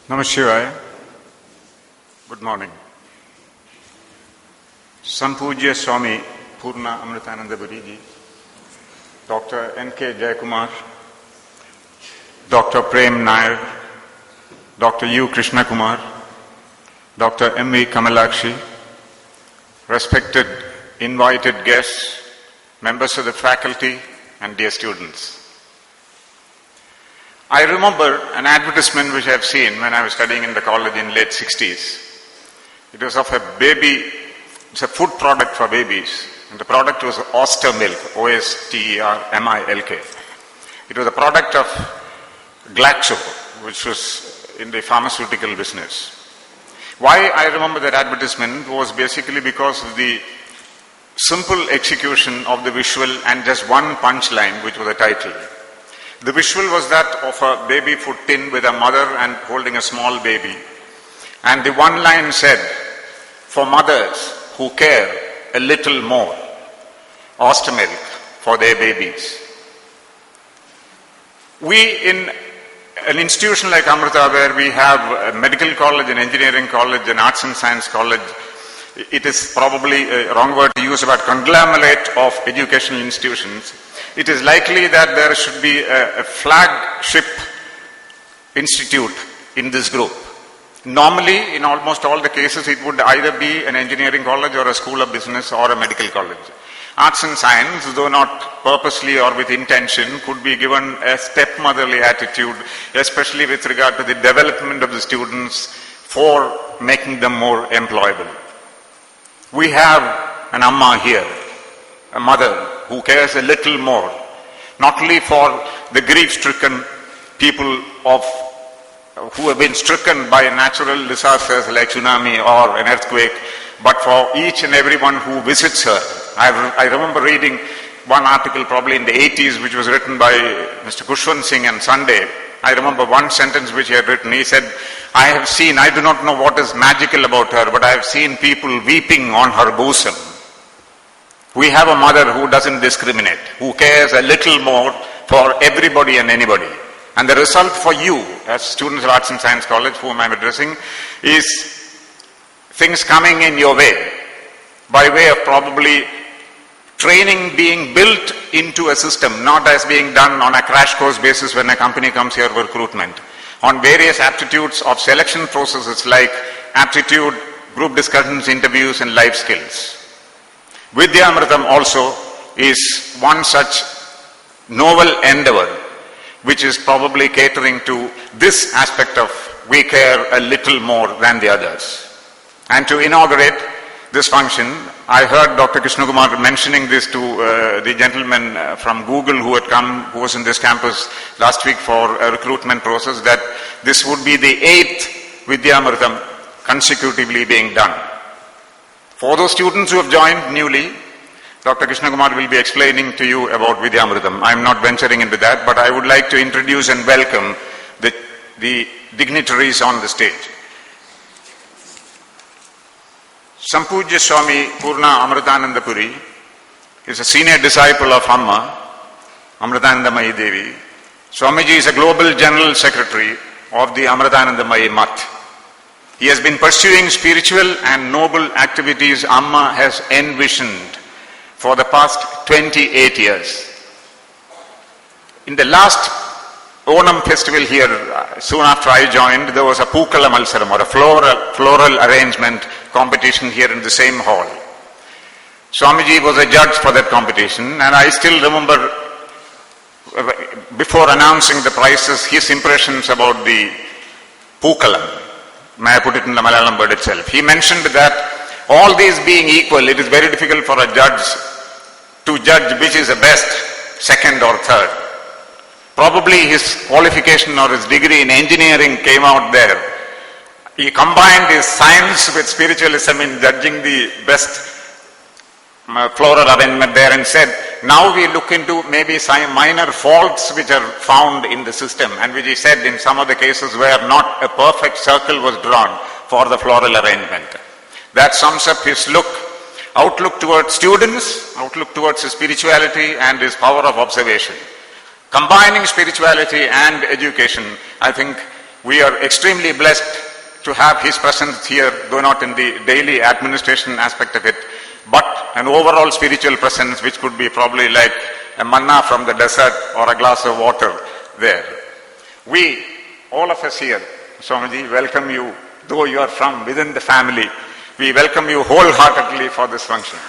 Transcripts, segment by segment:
Namaskar. Good morning. Sampujya Swami Purna Amritananda Buriji, Dr. N.K. Jayakumar, Dr. Prem Nair, Dr. U. Krishna Kumar, Dr. M.V. Kamalakshi, respected invited guests, members of the faculty, and dear students. I remember an advertisement which I have seen when I was studying in the college in late 60s. It was of a baby, it's a food product for babies, and the product was Oster milk, O-S-T-E-R-M-I-L-K. It was a product of Glaxo, which was in the pharmaceutical business. Why I remember that advertisement was basically because of the simple execution of the visual and just one punchline, which was the title. The visual was that of a baby food tin with a mother and holding a small baby. And the one line said, "For mothers who care a little more, Oster milk for their babies." We in an institution like Amrita, where we have a medical college, an engineering college, an arts and science college, it is probably a wrong word to use about conglomerate of educational institutions. It is likely that there should be a flagship institute in this group. Normally, in almost all the cases, it would either be an engineering college or a school of business or a medical college. Arts and science, though not purposely or with intention, could be given a stepmotherly attitude, especially with regard to the development of the students for making them more employable. We have an Amma here, a mother who cares a little more, not only for the grief-stricken people who have been stricken by natural disasters like tsunami or an earthquake, but for each and everyone who visits her. I remember reading one article probably in the 80s which was written by Mr. Kushwant Singh on Sunday. I remember one sentence which he had written. He said, I do not know what is magical about her, but I have seen people weeping on her bosom. We have a mother who doesn't discriminate, who cares a little more for everybody and anybody. And the result for you, as students of Arts and Science College, whom I'm addressing, is things coming in your way, by way of probably training being built into a system, not as being done on a crash course basis when a company comes here for recruitment. On various aptitudes of selection processes like aptitude, group discussions, interviews, and life skills. Vidyamritam also is one such novel endeavor, which is probably catering to this aspect of we care a little more than the others. And to inaugurate this function, I heard Dr. Krishna Kumar mentioning this to the gentleman from Google who was in this campus last week for a recruitment process, that this would be the 8th Vidyamritam consecutively being done. For those students who have joined newly, Dr. Krishna Kumar will be explaining to you about Vidyamritam. I am not venturing into that, but I would like to introduce and welcome the dignitaries on the stage. Sampujya Swami Purna Amritananda Puri is a senior disciple of Amma, Amritanandamayi Devi. Swamiji is a global general secretary of the Amritanandamayi Math. He has been pursuing spiritual and noble activities Amma has envisioned for the past 28 years. In the last Onam festival here, soon after I joined, there was a Pookala Malsaram, or a floral arrangement competition here in the same hall. Swamiji was a judge for that competition, and I still remember, before announcing the prizes, his impressions about the Pookalam. May I put it in the Malayalam word itself. He mentioned that all these being equal, it is very difficult for a judge to judge which is the best, second or third. Probably his qualification or his degree in engineering came out there. He combined his science with spiritualism in judging the best floral arrangement there and said, now we look into maybe some minor faults which are found in the system, and which he said in some of the cases where not a perfect circle was drawn for the floral arrangement. That sums up his outlook towards students, outlook towards his spirituality and his power of observation. Combining spirituality and education, I think We are extremely blessed to have his presence here, though not in the daily administration aspect of it, but an overall spiritual presence which could be probably like a manna from the desert or a glass of water there. We, all of us here, Swamiji, welcome you, though you are from within the family. We welcome you wholeheartedly for this function.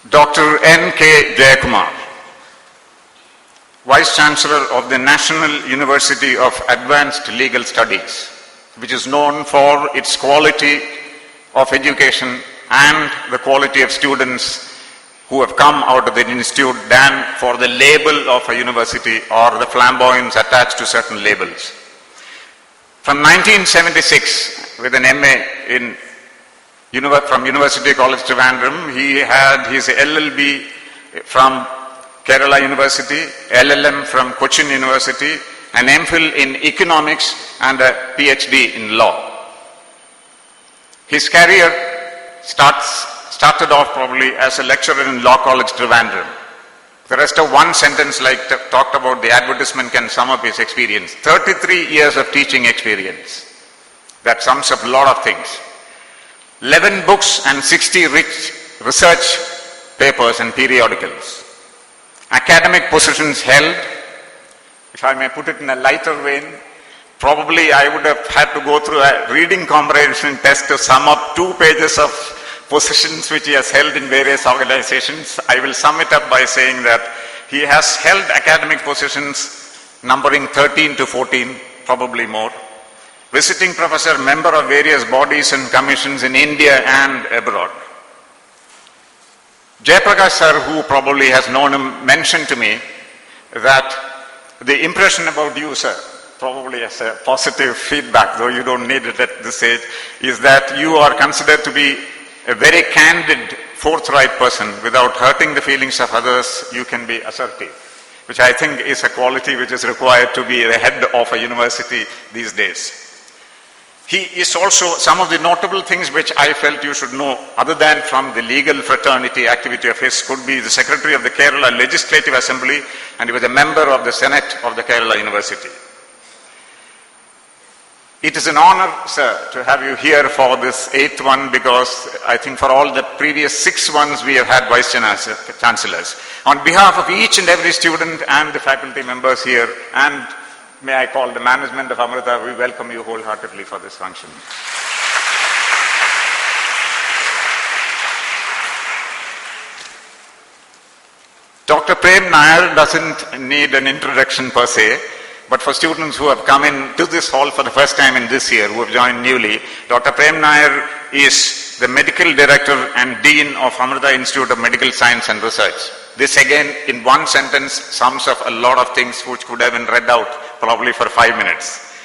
Dr. N.K. Jayakumar, Vice Chancellor of the National University of Advanced Legal Studies, which is known for its quality of education and the quality of students who have come out of the institute than for the label of a university or the flamboyance attached to certain labels. From 1976, with an MA from University College Trivandrum, he had his LLB from Kerala University, LLM from Cochin University, an MPhil in economics and a PhD in law. His career started off probably as a lecturer in Law College Trivandrum. The rest of one sentence like talked about the advertisement can sum up his experience. 33 years of teaching experience. That sums up a lot of things. 11 books and 60 rich research papers and periodicals. Academic positions held, if I may put it in a lighter vein, probably I would have had to go through a reading comprehension test to sum up 2 pages of positions which he has held in various organizations. I will sum it up by saying that he has held academic positions numbering 13 to 14, probably more. Visiting professor, member of various bodies and commissions in India and abroad. Jayaprakash sir, who probably has known him, mentioned to me that the impression about you, sir, probably as a positive feedback, though you don't need it at this age, is that you are considered to be a very candid, forthright person. Without hurting the feelings of others, you can be assertive, which I think is a quality which is required to be the head of a university these days. He is also, some of the notable things which I felt you should know, other than from the legal fraternity activity of his, could be the Secretary of the Kerala Legislative Assembly, and he was a member of the Senate of the Kerala University. It is an honor, sir, to have you here for this 8th one, because I think for all the previous 6 ones we have had Vice Chancellors. On behalf of each and every student and the faculty members here, and may I call the management of Amrita, we welcome you wholeheartedly for this function. Dr. Prem Nair doesn't need an introduction per se, but for students who have come into this hall for the first time in this year, who have joined newly, Dr. Prem Nair is the Medical Director and Dean of Amrita Institute of Medical Science and Research. This again, in one sentence, sums up a lot of things which could have been read out probably for 5 minutes.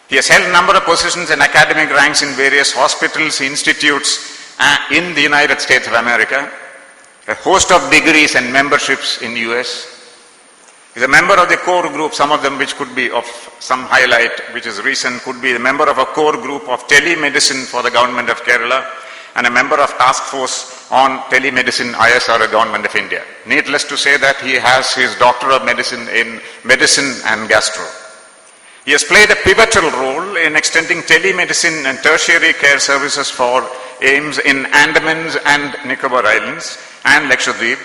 He has held a number of positions in academic ranks in various hospitals, institutes in the United States of America, a host of degrees and memberships in US. He is a member of the core group, some of them which could be of some highlight, which is recent, could be a member of a core group of telemedicine for the government of Kerala, and a member of task force on telemedicine ISR, government of India. Needless to say that he has his Doctor of Medicine in Medicine and Gastro. He has played a pivotal role in extending telemedicine and tertiary care services for AIIMS in Andamans and Nicobar Islands and Lakshadweep,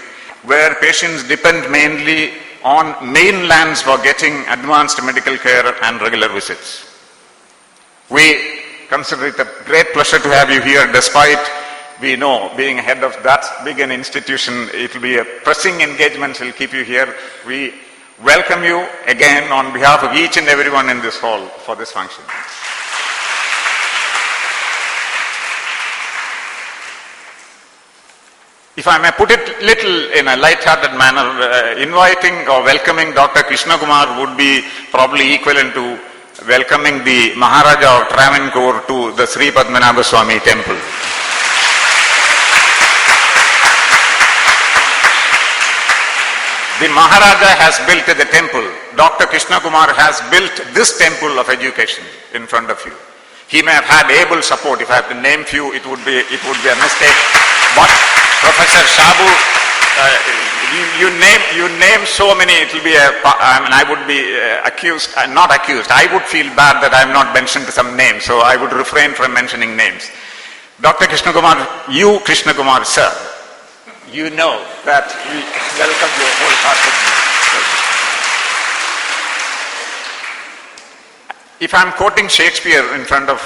where patients depend mainly on mainlands for getting advanced medical care and regular visits. We consider it a great pleasure to have you here, despite we know being head of that big an institution, it will be a pressing engagement will keep you here. We welcome you again on behalf of each and everyone in this hall for this function. If I may put it little in a light-hearted manner, inviting or welcoming Dr. Krishna Kumar would be probably equivalent to welcoming the Maharaja of Travancore to the Sri Padmanabha Swami temple. The Maharaja has built the temple. Dr. Krishna Kumar has built this temple of education in front of you. He may have had able support. If I have to name few, it would be a mistake. But Professor Shabu you name so many, it will be I would be accused, not accused, I would feel bad that I have not mentioned some names, so I would refrain from mentioning names. Dr. Krishna Kumar, Krishna Kumar Sir, you know that we welcome you wholeheartedly. If I am quoting Shakespeare in front of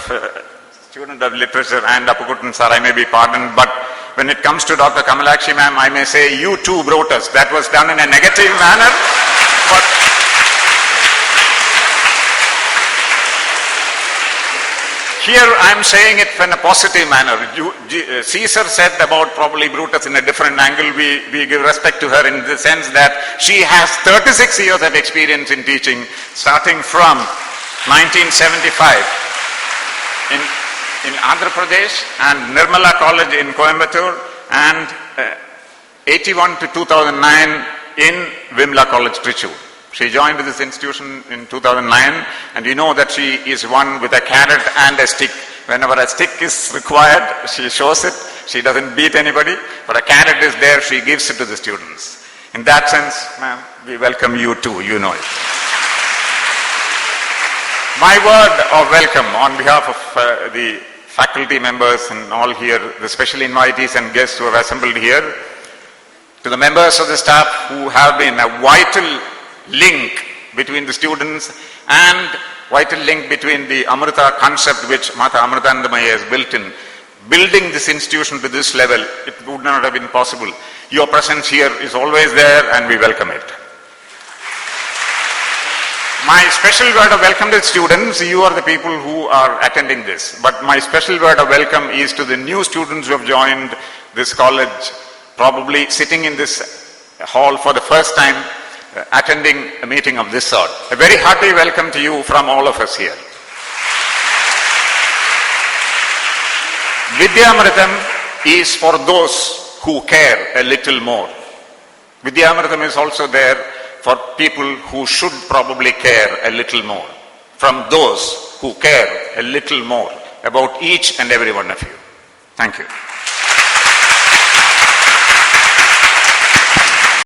student of literature and Appukutan Sir, I may be pardoned, but when it comes to Dr. Kamalakshi ma'am, I may say, you too wrote us. That was done in a negative manner, but here I am saying it in a positive manner. Caesar said about probably Brutus in a different angle. We give respect to her in the sense that she has 36 years of experience in teaching, starting from 1975 in Andhra Pradesh and Nirmala College in Coimbatore, and 81 to 2009 in Vimla College, Trichy. She joined this institution in 2009, and you know that she is one with a carrot and a stick. Whenever a stick is required, she shows it. She doesn't beat anybody, but a carrot is there, she gives it to the students. In that sense, ma'am, we welcome you too, you know it. My word of welcome on behalf of the faculty members and all here, the special invitees and guests who have assembled here, to the members of the staff who have been a vital link between the students and vital link between the Amrita concept which Mata Amritandamaya has built in. Building this institution to this level, it would not have been possible. Your presence here is always there and we welcome it. My special word of welcome to the students, you are the people who are attending this, but my special word of welcome is to the new students who have joined this college, probably sitting in this hall for the first time, attending a meeting of this sort. A very hearty welcome to you from all of us here. Vidyamritam is for those who care a little more. Vidyamritam is also there for people who should probably care a little more, from those who care a little more about each and every one of you. Thank you.